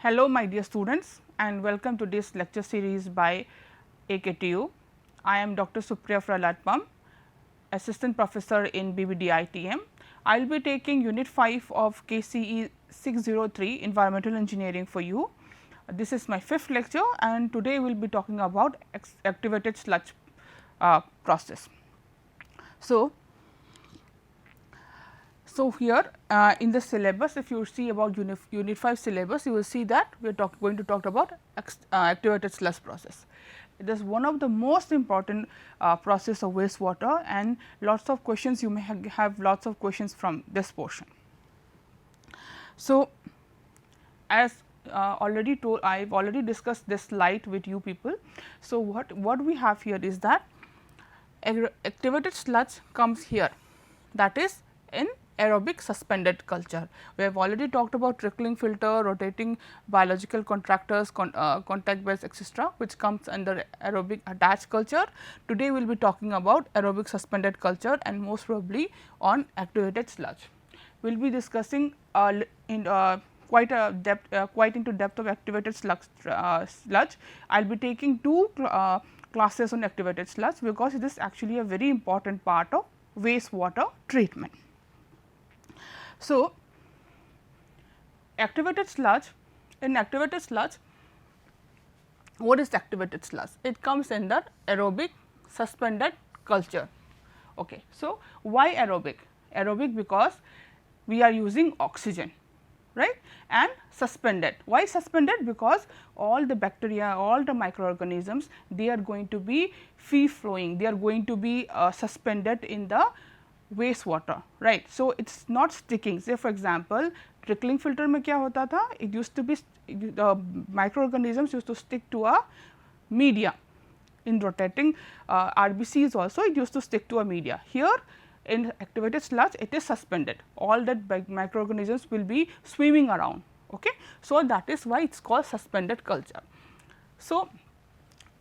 Hello my dear students and welcome to this lecture series by AKTU. I am Dr. Supriya Pralatpam, Assistant Professor in BBDITM. I will be taking Unit 5 of KCE 603 Environmental Engineering for you. This is my 5th lecture and today we will be talking about activated sludge process. So, here in the syllabus, if you see about unit 5 syllabus, you will see that we are going to talk about activated sludge process. It is one of the most important process of wastewater and lots of questions, you may have lots of questions from this portion. So, as already told, I have already discussed this slide with you people. So, what we have here is that activated sludge comes here, that is in aerobic suspended culture. We have already talked about trickling filter, rotating biological contractors, contact beds etc., which comes under aerobic attached culture. Today we will be talking about aerobic suspended culture and most probably on activated sludge. We will be discussing in quite into depth of activated sludge. I will be taking two classes on activated sludge because it is actually a very important part of wastewater treatment. So, activated sludge, in activated sludge, what is activated sludge? It comes under aerobic suspended culture. Okay. So, why aerobic? Aerobic because we are using oxygen, right, and suspended. Why suspended? Because all the bacteria, all the microorganisms, they are going to be free flowing, they are going to be suspended in the wastewater, right. So, it is not sticking. Say for example, trickling filter में क्या होता था, it used to be the microorganisms used to stick to a media. In rotating RBCs also it used to stick to a media. Here in activated sludge it is suspended, all that microorganisms will be swimming around. Okay. So, that is why it is called suspended culture. So,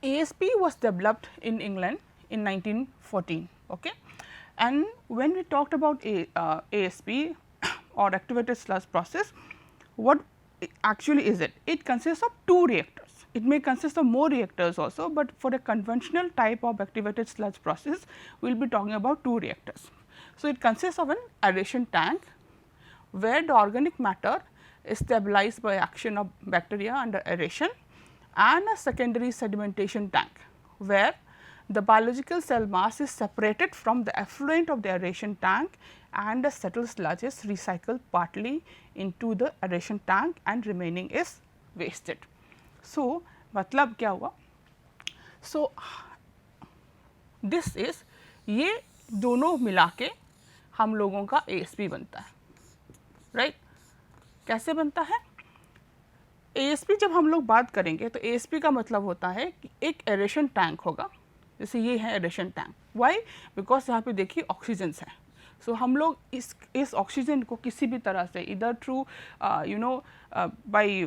ASP was developed in England in 1914. Okay. And when we talked about ASP or activated sludge process, what actually is it? It consists of two reactors. It may consist of more reactors also, but for a conventional type of activated sludge process, we will be talking about two reactors. So, it consists of an aeration tank where the organic matter is stabilized by action of bacteria under aeration, and a secondary sedimentation tank where the biological cell mass is separated from the effluent of the aeration tank and the settled sludge is recycled partly into the aeration tank and remaining is wasted. So, मतलब क्या हुआ? So, this is ये दोनों मिला के हम लोगों का ASP बनता है, राइट? कैसे बनता है? ASP जब हम लोग बात करेंगे तो ASP का मतलब होता है कि एक एरेशन टैंक होगा, जैसे ये है एरेशन टैंक. वाई? बिकॉज यहाँ पे देखिए ऑक्सीजन्स हैं. सो हम लोग इस ऑक्सीजन को किसी भी तरह से इधर through by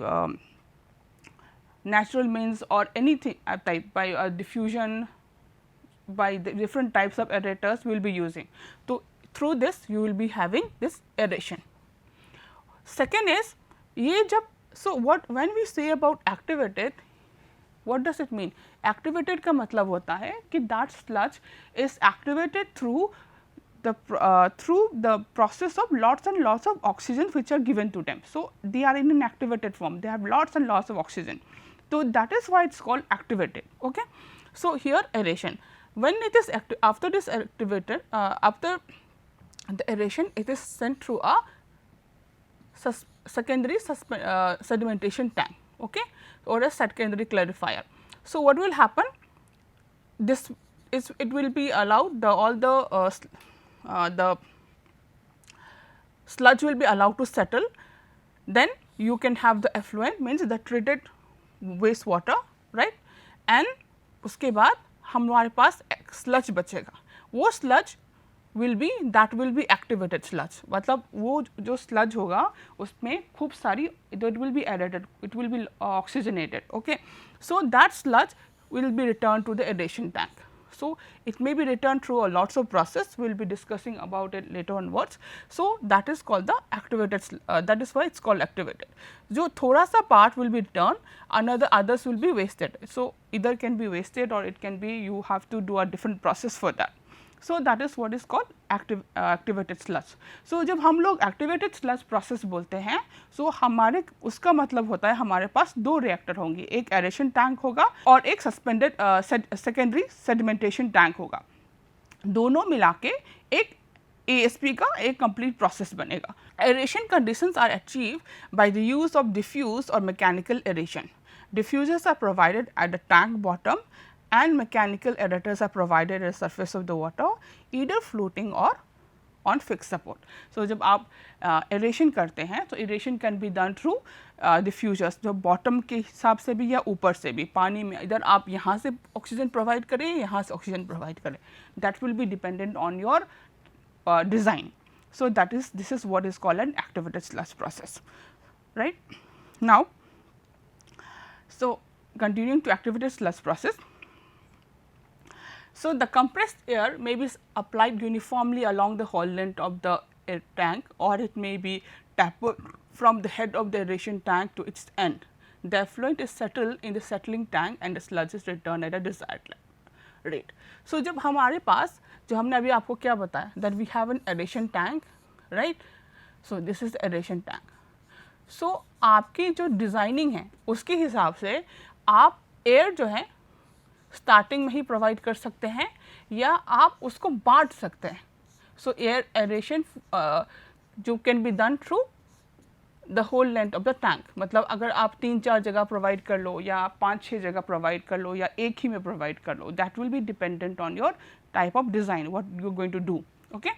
natural means or anything type by diffusion, by the different types of aerators we will be using. So, through this you will be having this aeration. Second is ये जब, so what when we say about activated, what does it mean? Activated का मतलब होता है कि that sludge is activated through the process of lots and lots of oxygen which are given to them. So, they are in an activated form, they have lots and lots of oxygen. So, that is why it is called activated. Okay. So, here aeration, when it is after this activated, after the aeration it is sent through a secondary sedimentation tank, okay, or a secondary clarifier. So, what will happen? This is, it will be allowed, the sludge will be allowed to settle, then you can have the effluent, means the treated wastewater, right, and उसके बाद हमारे पास sludge बचेगा. वो sludge will be, that will be activated sludge, मतलब वो जो sludge होगा उसमें खूब सारी, it will be aerated, it will be oxygenated. Okay. So, that sludge will be returned to the aeration tank. So, it may be returned through a lots of process, we will be discussing about it later onwards. So, that is called the activated, that is why it is called activated. जो थोड़ा सा part will be returned, others will be wasted. So, either can be wasted or it can be you have to do a different process for that. So, that is what is called activated sludge. So, जब हम लोग activated sludge process बोलते हैं, so हमारे उसका मतलब होता है हमारे पास दो रिएक्टर होंगे, एक एरेशन टैंक होगा और एक सस्पेंडेड सेकेंडरी सेडिमेंटेशन टैंक होगा. दोनों मिला के एक ASP का एक कंप्लीट प्रोसेस बनेगा. Aeration conditions are achieve by the use of diffuse और mechanical aeration. Diffusers are provided at the tank bottom and mechanical aerators are provided at the surface of the water, either floating or on fixed support. So, जब आप aeration करते हैं तो aeration can be done through diffusers, जो bottom के हिसाब से भी या ऊपर से भी पानी में इधर आप यहाँ से ऑक्सीजन प्रोवाइड करें, यहाँ से ऑक्सीजन प्रोवाइड करें, that will be dependent on your design. So, this is what is called an activated sludge process, right. Now, so continuing to activated sludge process. So, the compressed air may be applied uniformly along the whole length of the air tank, or it may be tapered from the head of the aeration tank to its end. The effluent is settled in the settling tank and the sludge is returned at a desired rate. So, जब हमारे पास जो हमने अभी आपको क्या बताया that we have an aeration tank, right. So, this is the aeration tank. So, आपकी जो डिज़ाइनिंग है उसके हिसाब से आप एयर जो है स्टार्टिंग में ही प्रोवाइड कर सकते हैं या आप उसको बांट सकते हैं. सो एयर एरेशन जो can be done through the whole length of the tank. मतलब अगर आप 3-4 जगह प्रोवाइड कर लो या 5-6 जगह प्रोवाइड कर लो या एक ही में प्रोवाइड कर लो, that will be dependent on your type of design what you are going to do. Okay,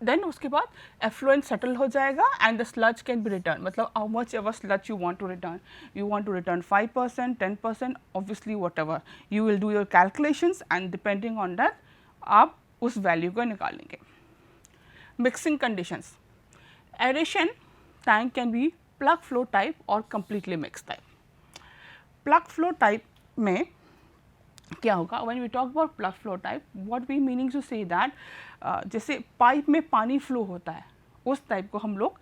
then उसके बाद एफ्लुएंट सेटल हो जाएगा and the sludge can be return. मतलब how much ever sludge you want to return 5%, 10%, obviously whatever you will do your calculations and depending on that आप उस value को निकालेंगे. Mixing conditions. Aeration tank can be plug flow type और completely mix type. Plug flow type में क्या होगा, when we talk about plug flow type, what we meaning to say that जैसे pipe में पानी फ्लो होता है उस टाइप को हम लोग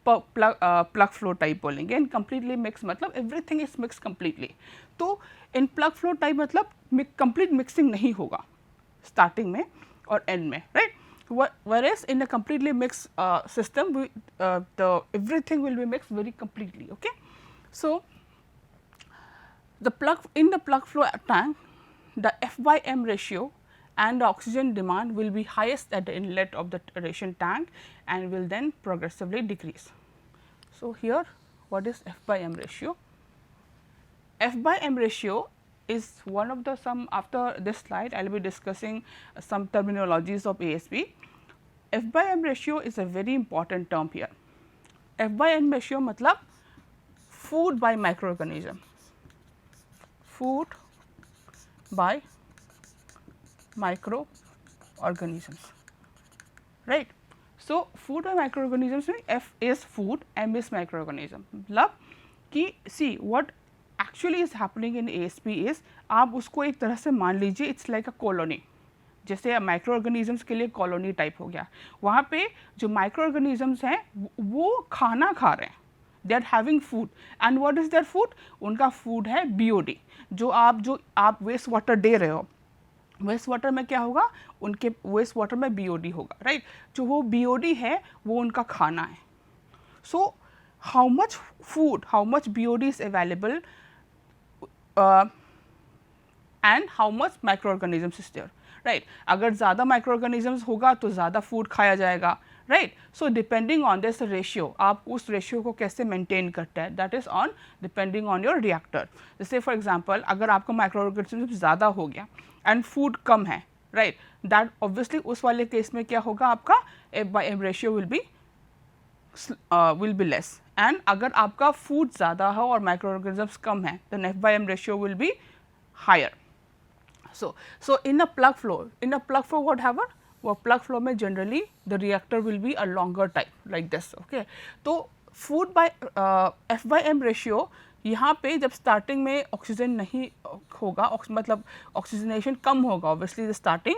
प्लग फ्लो टाइप बोलेंगे. एंड कम्प्लीटली मिक्स मतलब एवरीथिंग इज मिक्स कम्प्लीटली. तो इन प्लग फ्लो टाइप मतलब कंप्लीट मिक्सिंग नहीं होगा स्टार्टिंग में और एंड में, right. Whereas in a completely mixed system, everything will be mixed very completely. Okay, so in the plug flow tank, the F/m ratio and the oxygen demand will be highest at the inlet of the aeration tank and will then progressively decrease. So here, what is F/m ratio? F/m ratio is one of the after this slide I will be discussing some terminologies of ASP. F/m ratio is a very important term here. F/m ratio मतलब food by microorganism, food by microorganisms, right. So food by microorganisms में F is food, M is microorganism. मतलब कि see what actually is happening in ASP is आप उसको एक तरह से मान लीजिए इट्स लाइक अ कॉलोनी. जैसे माइक्रो ऑर्गेनिजम्स के लिए कॉलोनी टाइप हो गया, वहाँ पे जो माइक्रो ऑर्गेनिजम्स हैं वो खाना खा रहे हैं, they are having food. And what is their food? उनका फूड है BOD. जो आप वेस्ट वाटर दे रहे हो, वेस्ट वाटर में क्या होगा, उनके वेस्ट वाटर में BOD होगा, राइट. जो वो BOD है वो उनका खाना है. सो how much food, how much BOD is available and how much microorganisms is there, right. अगर ज़्यादा microorganisms होगा तो ज़्यादा food खाया जाएगा, right. So depending on this ratio, आप उस ratio को कैसे maintain करते हैं, that is on depending on your reactor. जैसे for example अगर आपका microorganisms ज़्यादा हो गया and food कम है, right, that obviously उस वाले केस में क्या होगा, आपका F/m ratio will be less. And अगर आपका food ज़्यादा है और microorganisms कम है, then F/m ratio will be higher. So in a plug flow whatever, वो plug flow में generally the reactor will be a longer type like this. Okay, तो food by F/m ratio यहाँ पे जब स्टार्टिंग में oxygen नहीं होगा, मतलब ऑक्सीजनेशन कम होगा obviously the starting,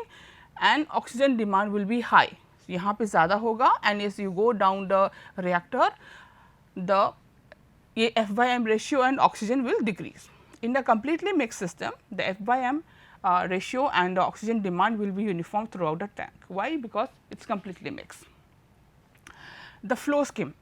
and oxygen demand will be high, यहाँ पे ज़्यादा होगा, and as you go down the reactor the ये F/m ratio and oxygen will decrease. In the completely mixed system, the F/m ratio and the oxygen demand will be uniform throughout the tank. Why? Because it is completely mixed. The flow scheme.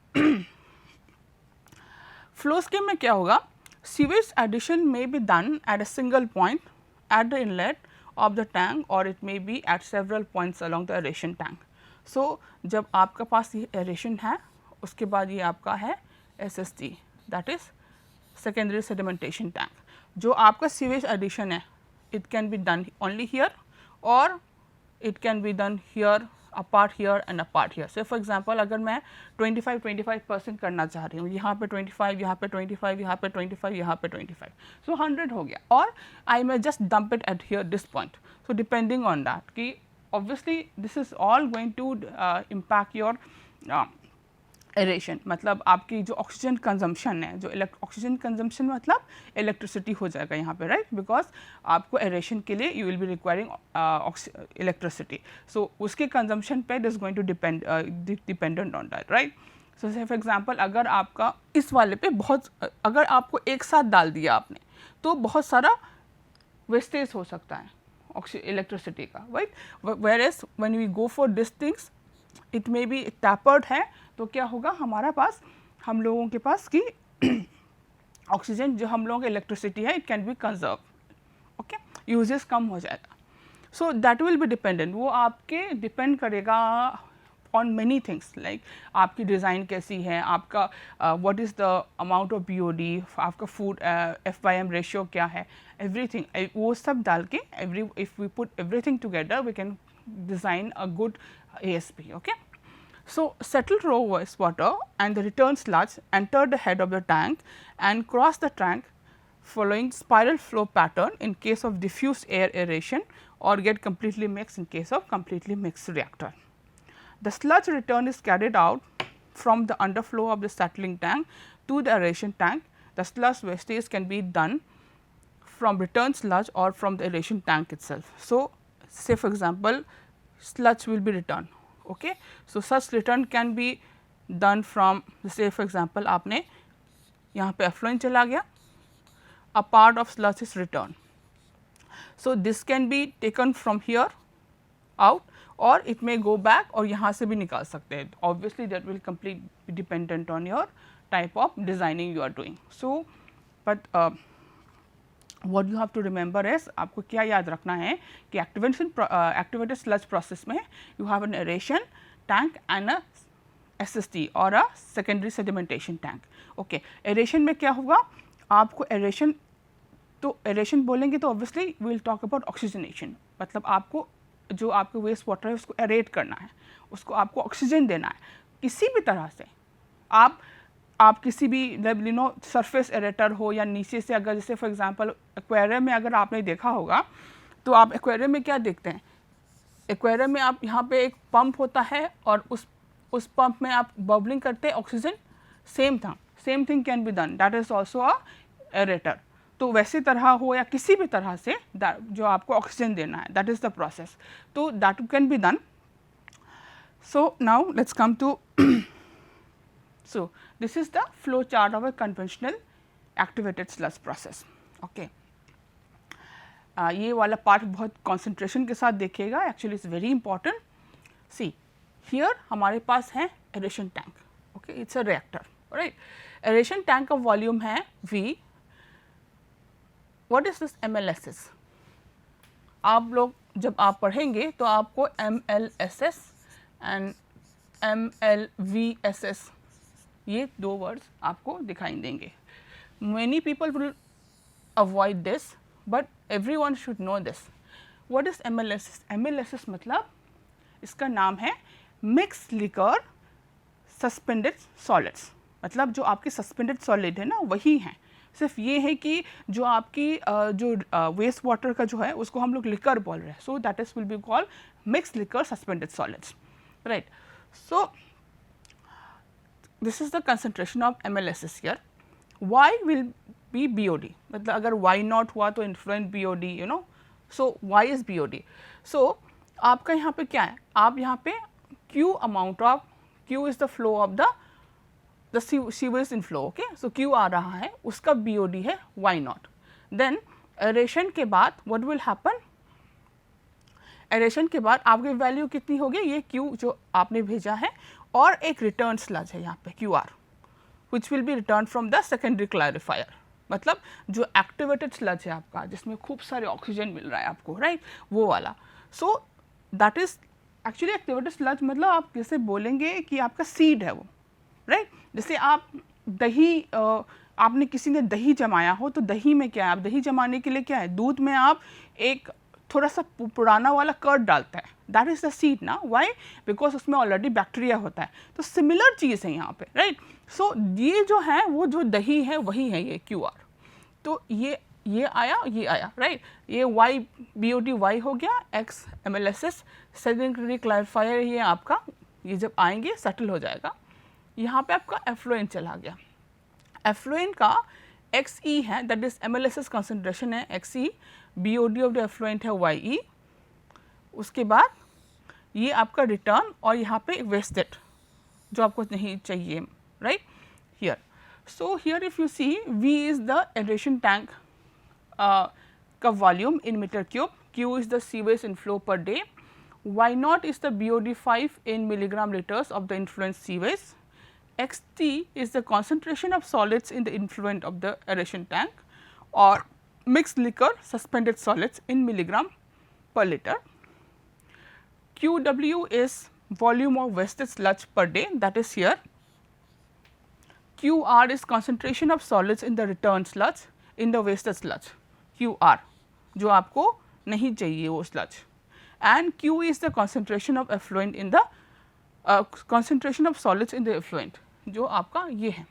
Flow scheme में क्या होगा? Sewage addition may be done at a single point at the inlet of the tank, or it may be at several points along the aeration tank. So जब आपका पास ये aeration है, उसके बाद ये आपका है SST, that is secondary sedimentation tank. जो आपका sewage addition है, it can be done only here or it can be done here, apart here and apart here. So for example, अगर मैं 25% करना चाह रही हूँ, यहाँ पे 25, यहाँ पे 25, यहाँ पे 25, यहाँ पे 25, so 100 हो गया, और I may just dump it at here this point. So depending on that, कि obviously this is all going to impact your aeration, मतलब आपकी जो ऑक्सीजन कंजम्पशन है, जो ऑक्सीजन कंजम्पशन मतलब इलेक्ट्रिसिटी हो जाएगा यहाँ पे, राइट, बिकॉज आपको एरेशन के लिए you will be requiring electricity, so उसके कंजम्पशन पे it is going to dependent on that, right. So for example अगर आपका इस वाले पे बहुत, अगर आपको एक साथ डाल दिया आपने तो बहुत सारा वेस्टेज हो सकता है इलेक्ट्रिसिटी का, right. Whereas when we go for this things it may be tapered है, तो क्या होगा हमारा पास, हम लोगों के पास की ऑक्सीजन जो हम लोगों की इलेक्ट्रिसिटी है, it can be conserve, okay, uses कम हो जाएगा. So that will be dependent, वो आपके डिपेंड करेगा ऑन मेनी थिंग्स, लाइक आपकी डिज़ाइन कैसी है, आपका what is the amount of BOD, आपका फूड F/m रेशियो क्या है, एवरीथिंग, वो सब डाल के if we put everything together we can design a good ASP, okay. So settled raw wastewater and the return sludge enter the head of the tank and cross the tank following spiral flow pattern in case of diffuse air aeration, or get completely mixed in case of completely mixed reactor. The sludge return is carried out from the underflow of the settling tank to the aeration tank. The sludge wastage can be done from return sludge or from the aeration tank itself. So say for example sludge will be returned, okay. So such return can be done from, say for example आपने यहाँ पे effluent चला गया, a part of sludge is returned. So this can be taken from here out or it may go back, और यहाँ से भी निकाल सकते हैं. Obviously that will completely dependent on your type of designing you are doing. So but what you have to remember is, आपको क्या याद रखना है कि activated sludge process में you have an aeration tank and a SST और a secondary sedimentation tank, okay. aeration में क्या होगा, आपको aeration, तो aeration बोलेंगे तो obviously we will talk about oxygenation, मतलब आपको जो आपको वेस्ट वाटर है उसको एरेट करना है, उसको आपको ऑक्सीजन देना है किसी भी तरह से. आप किसी भी सरफेस एरेटर हो या नीचे से, अगर जैसे फॉर एग्जांपल एक्वेरियम में अगर आपने देखा होगा तो आप एक्वेरियम में क्या देखते हैं, एक्वेरियम में आप यहाँ पे एक पंप होता है और उस पंप में आप बबलिंग करते हैं oxygen, same thing can be done, that is also a aerator. तो वैसे तरह हो या किसी भी तरह से जो आपको ऑक्सीजन देना है, दैट इज़ द प्रोसेस, तो that can be done. So now let's come to so this is the flow chart of a conventional activated sludge process, okay. ये वाला पार्ट बहुत कंसंट्रेशन के साथ देखिएगा, actually it's very important. See here हमारे पास है aeration tank, okay, it's a reactor, right. Aeration tank का volume है V. What is this MLSS? आप लोग जब आप पढ़ेंगे तो आपको MLSS एंड MLVSS ये दो वर्ड्स आपको दिखाई देंगे. Many people will avoid this, but everyone should know this. What is MLSS? MLSS मतलब इसका नाम है Mixed Liquor Suspended Solids, मतलब जो आपके सस्पेंडेड सॉलिड है ना वही हैं. सिर्फ ये है कि जो आपकी जो वेस्ट वाटर का जो है उसको हम लोग लिकर बोल रहे हैं, so that is will be called mixed liquor suspended solids, right. So this is the concentration of MLSS here. y will be BOD, मतलब अगर y नॉट हुआ तो influential BOD, you know, so y is BOD. सो आपका यहाँ पे क्या है, आप यहाँ पे Q amount of, Q is the flow of the sewage in flow, okay, so Q आ रहा है, उसका BOD है y नॉट. देन एरेशन के बाद व्हाट विल हैपन, एरेशन के बाद आपकी वैल्यू कितनी होगी, ये Q जो आपने भेजा है, और एक रिटर्न स्लज है यहाँ पे QR, which will be return from the secondary clarifier. मतलब जो एक्टिवेटेड स्लज है आपका, जिसमें खूब सारे ऑक्सीजन मिल रहा है आपको, राइट, वो वाला. So that is actually activated sludge, मतलब आप जैसे बोलेंगे कि आपका सीड है वो, राइट. जैसे आप दही, आपने किसी ने दही जमाया हो, तो दही में क्या है, आप दही जमाने के लिए क्या है, दूध में आप एक थोड़ा सा पुराना वाला कर्ड डालता है, दैट इज द सीड ना. व्हाई, बिकॉज उसमें ऑलरेडी बैक्टीरिया होता है. तो सिमिलर चीज़ है यहाँ पे, राइट. सो ये जो है वो जो दही है वही है ये QR. तो ये आया, राइट. ये y BOD y हो गया, x MLSS सेकेंडरी क्लैरिफायर, ये आपका, ये जब आएंगे सेटल हो जाएगा. यहाँ पे आपका एफ्लुएंट चला गया, एफ्लुएंट का XE है, दैट इज MLSS कंसंट्रेशन है XE, BOD of the effluent है YE. उसके बाद ये आपका रिटर्न, और यहाँ पे वेस्टेड जो आपको नहीं चाहिए, right, here. So here if you see, V is the aeration tank का volume in metre cube, Q is the sewage inflow per day, Y naught is the BOD 5 in milligram liters of the influent sewage, XT is the concentration of solids in the influent of the aeration tank, or mixed liquor suspended solids in milligram per liter. QW is volume of wasted sludge per day, that is here. QR is concentration of solids in the return sludge, in the wasted sludge, QR जो आपको नहीं चाहिए वो sludge, and Q is the concentration of effluent in the concentration of solids in the effluent, जो आपका ये है,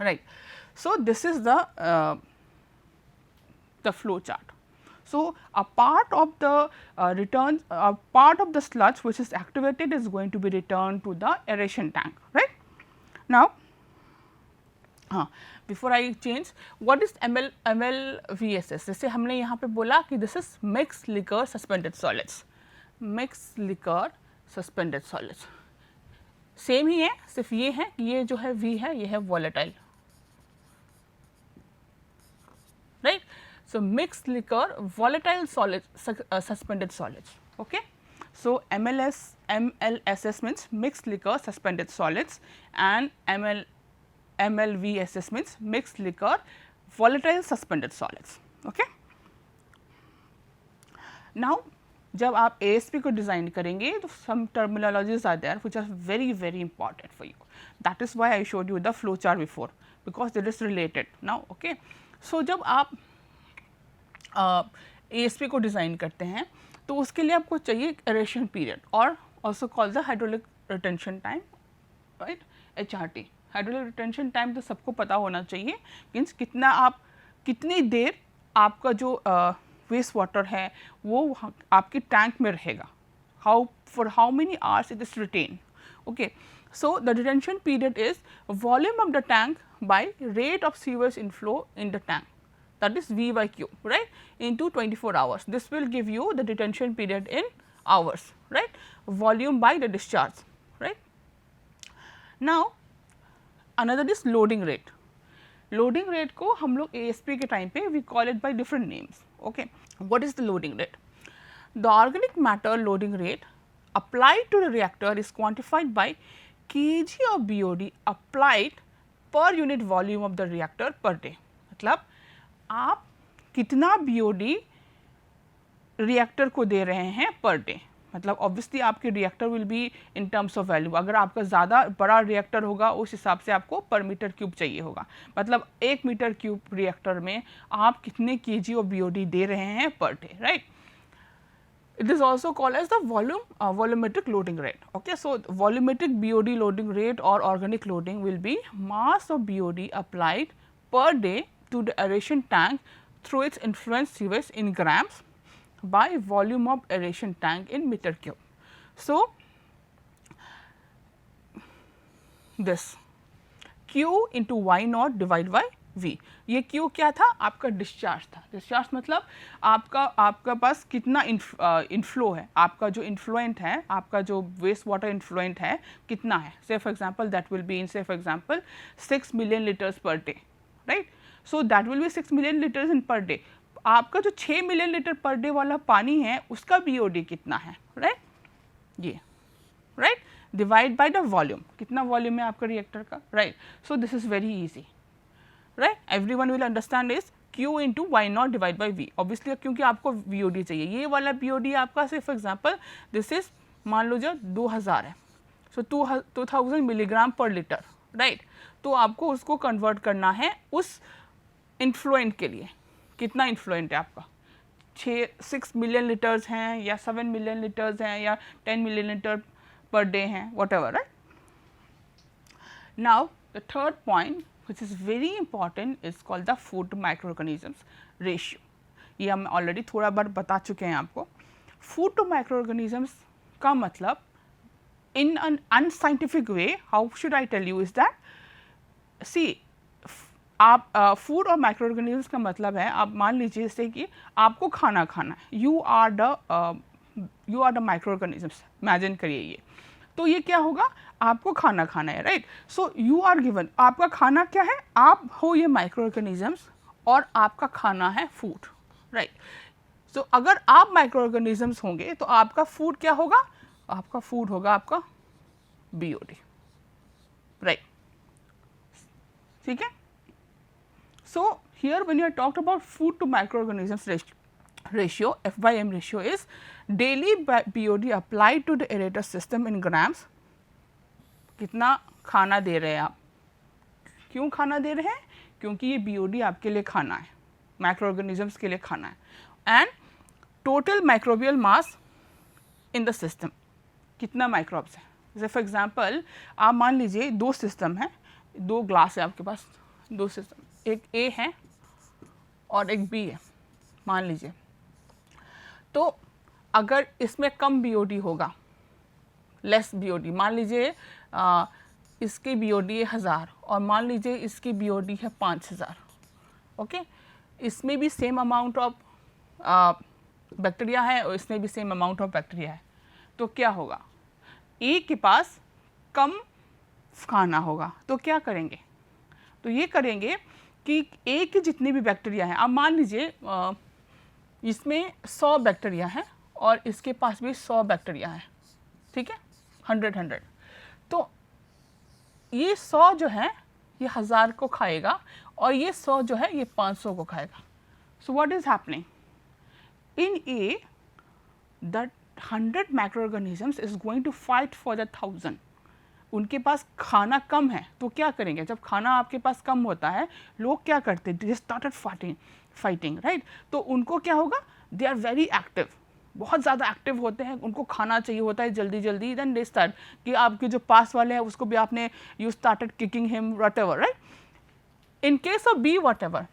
right. So this is the flow chart. So a part of the return, part of the sludge which is activated is going to be returned to the aeration tank, right. Now before I change, what is MLVSS, जैसे हमने यहाँ पे बोला कि this is mixed liquor suspended solids, mixed liquor suspended solids, same ही है, सिर्फ ये है कि ये जो है V है, ये है volatile, right. So mixed liquor volatile solids, suspended solids, okay. So MLSS means mixed liquor suspended solids, and MLVSS means mixed liquor volatile suspended solids, okay. Now जब आप ASP को डिज़ाइन करेंगे तो some terminologies are there which are very very important for you. That is why I showed you the flow chart before, because it is related now, okay. So जब आप ASP को design करते हैं तो उसके लिए आपको चाहिए एरेशन पीरियड, और also call the hydraulic retention time, right, HRT. Hydraulic retention time तो सबको पता होना चाहिए, मीन्स कितना आप, कितनी देर आपका जो वेस्ट वाटर है वो आपके टैंक में रहेगा, for how many hours it is retain, okay. So the retention period is volume of the tank by rate of sewage inflow in the tank, that is V by Q, right, into 24 hours. This will give you the detention period in hours, right, volume by the discharge, right. Now another is loading rate. Loading rate को हम लोग ASP के time पे we call it by different names, okay. What is the loading rate? The organic matter loading rate applied to the reactor is quantified by kg of BOD applied per unit volume of the reactor per day. मतलब आप कितना BOD reactor को दे रहे हैं per day, मतलब obviously आपके reactor will be in terms of value, अगर आपका ज़्यादा बड़ा रिएक्टर होगा उस हिसाब से आपको पर मीटर क्यूब चाहिए होगा, मतलब 1 मीटर क्यूब रिएक्टर में आप कितने kg ऑफ BOD दे रहे हैं पर day, right. It is also called as the volumetric loading rate, okay. So volumetric BOD loading rate or organic loading will be mass of BOD applied per day to the aeration tank through its influent sewage in grams by volume of aeration tank in meter cube. So this Q into Y naught divide by V। ये Q क्या था? आपका discharge था। Discharge मतलब आपका पास कितना inflow है, आपका जो इन्फ्लुएंट है, आपका जो वेस्ट वाटर इन्फ्लुएंट है कितना है। Say for example that will be in say for example 6 million litres per day, right. So that will be 6 million litres in per day. आपका जो 6 मिलियन लीटर पर डे वाला पानी है उसका BOD कितना है, राइट, ये, right, divide by the volume. कितना वॉल्यूम है आपका रिएक्टर का, right. So this is very easy, right, everyone will understand is Q into Y naught divide by V। Obviously क्योंकि आपको BOD चाहिए, ये वाला BOD आपका सिर्फ एग्जाम्पल दिस इज मान लो जो 2000 है, सो 2000 मिलीग्राम पर लीटर, राइट। तो आपको उसको कन्वर्ट करना है उस इन्फ्लुएंट के लिए। कितना इन्फ्लुएंट है आपका, 6 मिलियन लीटर्स हैं या 7 मिलियन लीटर्स हैं या 10 मिलियन लीटर पर डे हैं, what ever, right. Now the third point which is very important is called the food to microorganisms ratio। ये हम ऑलरेडी थोड़ा बार बता चुके हैं आपको। food to microorganisms का मतलब in an unscientific way, how should I tell you is that, see, आप फूड और माइक्रो ऑर्गेनिजम्स का मतलब है, आप मान लीजिए जैसे कि आपको खाना खाना है, you are the microorganisms, imagine करिए ये। तो ये क्या होगा, आपको खाना खाना है, right. So you are given, आपका खाना क्या है, आप हो ये माइक्रो ऑर्गेनिजम्स और आपका खाना है फूड, राइट। सो अगर आप माइक्रो ऑर्गेनिजम्स होंगे तो आपका फूड क्या होगा, आपका फूड होगा आपका BOD, राइट, ठीक है। So here when you are talked about food to microorganisms ratio, F/M ratio is daily BOD applied to the aerator system in grams। कितना खाना दे रहे हैं आप, क्यों खाना दे रहे हैं, क्योंकि ये BOD आपके लिए खाना है, माइक्रो ऑर्गेनिजम्स के लिए खाना है। And total microbial mass in the system, कितना माइक्रोब्स है। जैसे फॉर एग्जांपल आप मान लीजिए 2 सिस्टम है, 2 ग्लास है आपके पास, 2 सिस्टम, एक A है और एक B है मान लीजिए। तो अगर इसमें कम BOD होगा, लेस BOD, मान लीजिए इसकी BOD है 1000 और मान लीजिए इसकी BOD है 5000, ओके। इसमें भी सेम अमाउंट ऑफ बैक्टीरिया है और इसमें भी सेम अमाउंट ऑफ बैक्टीरिया है, तो क्या होगा, A के पास कम खाना होगा, तो क्या करेंगे, तो ये करेंगे कि A की जितनी भी बैक्टीरिया हैं, आप मान लीजिए इसमें 100 बैक्टीरिया है और इसके पास भी 100 बैक्टीरिया है, ठीक है, 100। तो ये 100 जो है ये 1000 को खाएगा और ये 100 जो है ये 500 को खाएगा। So what is happening in A, that 100 microorganisms is going to fight for the 1000। उनके पास खाना कम है तो क्या करेंगे, जब खाना आपके पास कम होता है लोग क्या करते हैं, दे स्टार्टेड फाइटिंग, राइट। तो उनको क्या होगा, दे आर वेरी एक्टिव, बहुत ज़्यादा एक्टिव होते हैं, उनको खाना चाहिए होता है जल्दी जल्दी। देन दे स्टार्ट कि आपके जो पास वाले हैं उसको भी आपने you started kicking him whatever, right. In case of B whatever,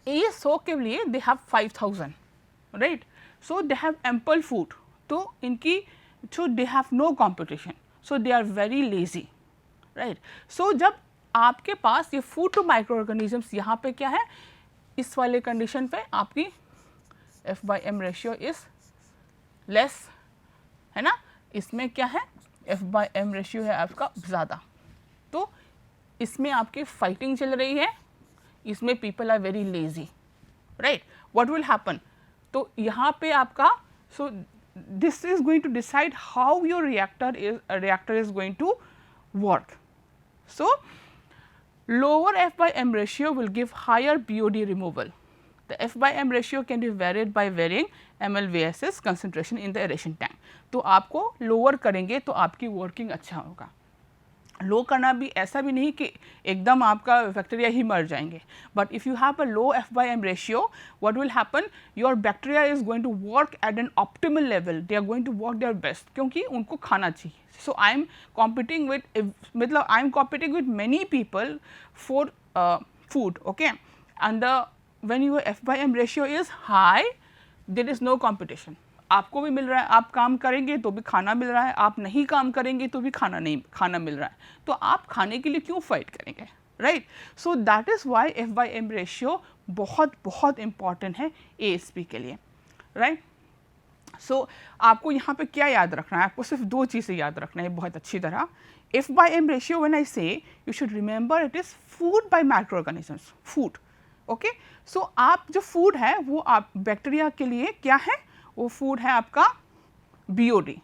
A 100 के लिए they have 5000, right. So they have ample food, तो इनकी so they have no competition, so they are very lazy, right. So जब आपके पास ये food to micro organisms यहाँ पे क्या है, इस वाले कंडीशन पे आपकी F/M रेशियो इज लेस, है ना, इसमें क्या है F/M रेशियो है आपका ज़्यादा, तो इसमें आपकी फाइटिंग चल रही है, इसमें people are very lazy, right. What will happen, तो यहाँ पे आपका सो this is going to decide how your reactor is going to work. So lower F/M ratio will give higher BOD removal. The F/M ratio can be varied by varying ml/VSS concentration in the aeration tank. तो आपको lower करेंगे तो आपकी working अच्छा होगा। लो करना भी ऐसा भी नहीं कि एकदम आपका बैक्टीरिया ही मर जाएंगे, but if you have a low F/M ratio, what will happen, your bacteria is going to work at an optimal level, they are going to work their best, क्योंकि उनको खाना चाहिए। So I am competing with, मतलब I am competing with many people for food, okay, and the when your F/M ratio is high, there is no competition, आपको भी मिल रहा है, आप काम करेंगे तो भी खाना मिल रहा है, आप नहीं काम करेंगे तो भी खाना मिल रहा है, तो आप खाने के लिए क्यों फाइट करेंगे, right. So that is why F/m ratio बहुत बहुत इम्पॉर्टेंट है ASP के लिए, राइट. सो आपको यहाँ पे क्या याद रखना है, आपको सिर्फ 2 चीज़ें याद रखना है बहुत अच्छी तरह. F/m ratio when I say you should remember it is food by microorganisms, food. Okay. So आप जो फूड है वो आप बैक्टीरिया के लिए क्या है, वो फूड है आपका BOD.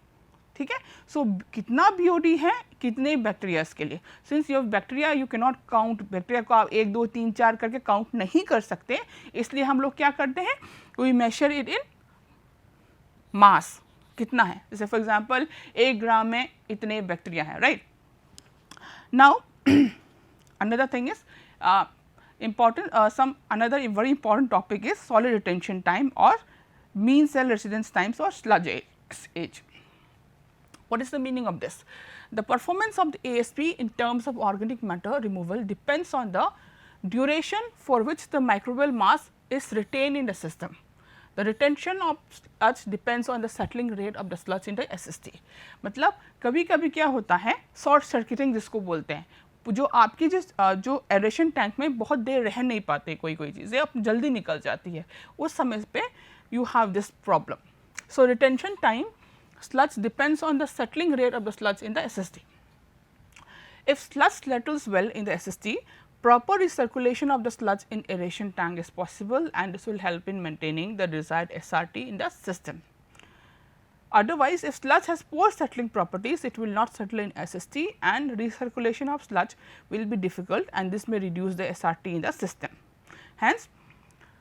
ठीक है. सो कितना BOD है, कितने बैक्टीरियाज के लिए. Since your bacteria you can not count, bacteria को आप 1 2 3 4 करके काउंट नहीं कर सकते, इसलिए हम लोग क्या करते हैं, वी मेजर इट इन मास, कितना है. जैसे फॉर एग्जांपल 1 ग्राम में इतने बैक्टीरिया है, right. Now another thing is important, some another very important topic is solid retention time or mean cell residence times or sludge age. What is the meaning of this? The performance of the ASP in terms of organic matter removal depends on the duration for which the microbial mass is retained in the system. The retention of sludge depends on the settling rate of the sludge in the SST. मतलब कभी कभी क्या होता है, short circuiting जिसको बोलते हैं, जो आपकी जो एरेशन टैंक में बहुत देर रह नहीं पाते, कोई चीज़ें अब जल्दी निकल जाती है, उस समय पे you have this problem. So retention time sludge depends on the settling rate of the sludge in the SST. If sludge settles well in the SST, proper recirculation of the sludge in aeration tank is possible and this will help in maintaining the desired SRT in the system. Otherwise, if sludge has poor settling properties, it will not settle in SST and recirculation of sludge will be difficult and this may reduce the SRT in the system. Hence,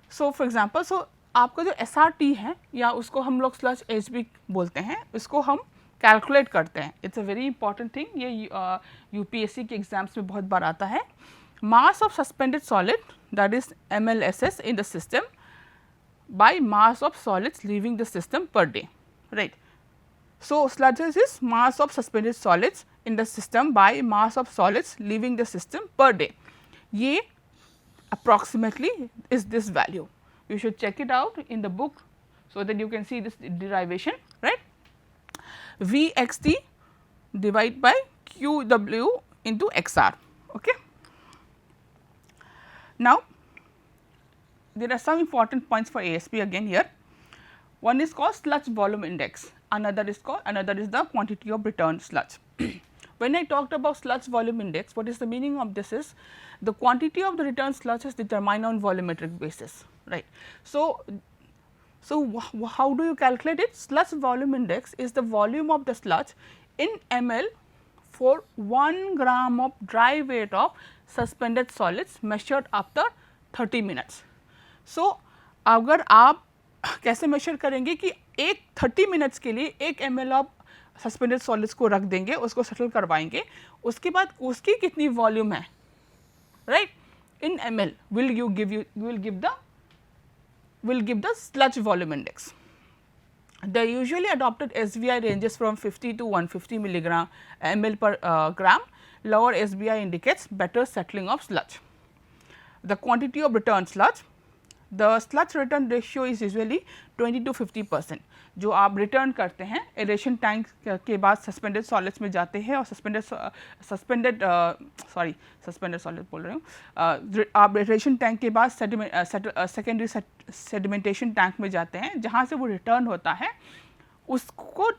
so for example, so आपका जो SRT है या उसको हम लोग sludge HB बोलते हैं, इसको हम कैलकुलेट करते हैं. It's a very important thing, ये UPSC के एग्जाम्स में बहुत बार आता है. Mass of suspended solid that is MLSS in the system by mass of solids leaving the system per day, right. So sludges is mass of suspended solids in the system by mass of solids leaving the system per day. ये approximately is this value. You should check it out in the book so that you can see this derivation, right. VXT divided by QW into XR. Okay. Now, there are some important points for ASP again here. One is called sludge volume index, another is the quantity of returned sludge. When I talked about sludge volume index, what is the meaning of this is the quantity of the returned sludge is determined on volumetric basis, right. So how do you calculate it? Sludge volume index is the volume of the sludge in ml for 1 gram of dry weight of suspended solids measured after 30 minutes. So अगर आप कैसे major करेंगे कि एक 30 minutes के लिए 1 ml of suspended solids को रख देंगे, उसको सेटल करवाएंगे, उसके बाद उसकी कितनी वॉल्यूम है, right, in ml will give the sludge volume index. The usually adopted SVI ranges from 50 to 150 ml per gram. Lower SVI indicates better settling of sludge. The quantity of returned sludge, the sludge return ratio is usually 20 to 50%. जो आप return करते हैं aeration tank के बाद suspended solids में जाते हैं और सस्पेंडेड सॉलिड बोल रहे हूँ, आप एरेशन टैंक के बाद सेकेंडरी सेडिमेंटेशन टैंक में जाते हैं, जहाँ से वो रिटर्न होता है उसको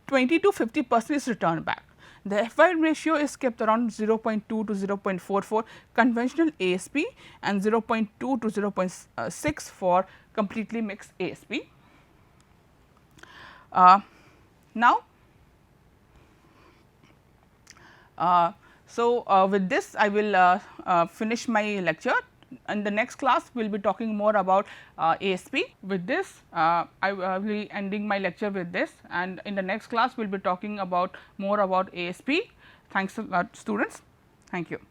20 to 50% is return back. The F/m ratio is kept around 0.2 to 0.44 conventional ASP and 0.2 to 0.6 for completely mixed ASP. Now, with this I will finish my lecture. In the next class we will be talking more about ASP. With this I will be ending my lecture with this, and in the next class we will be talking about more about ASP. Thanks a lot students. Thank you.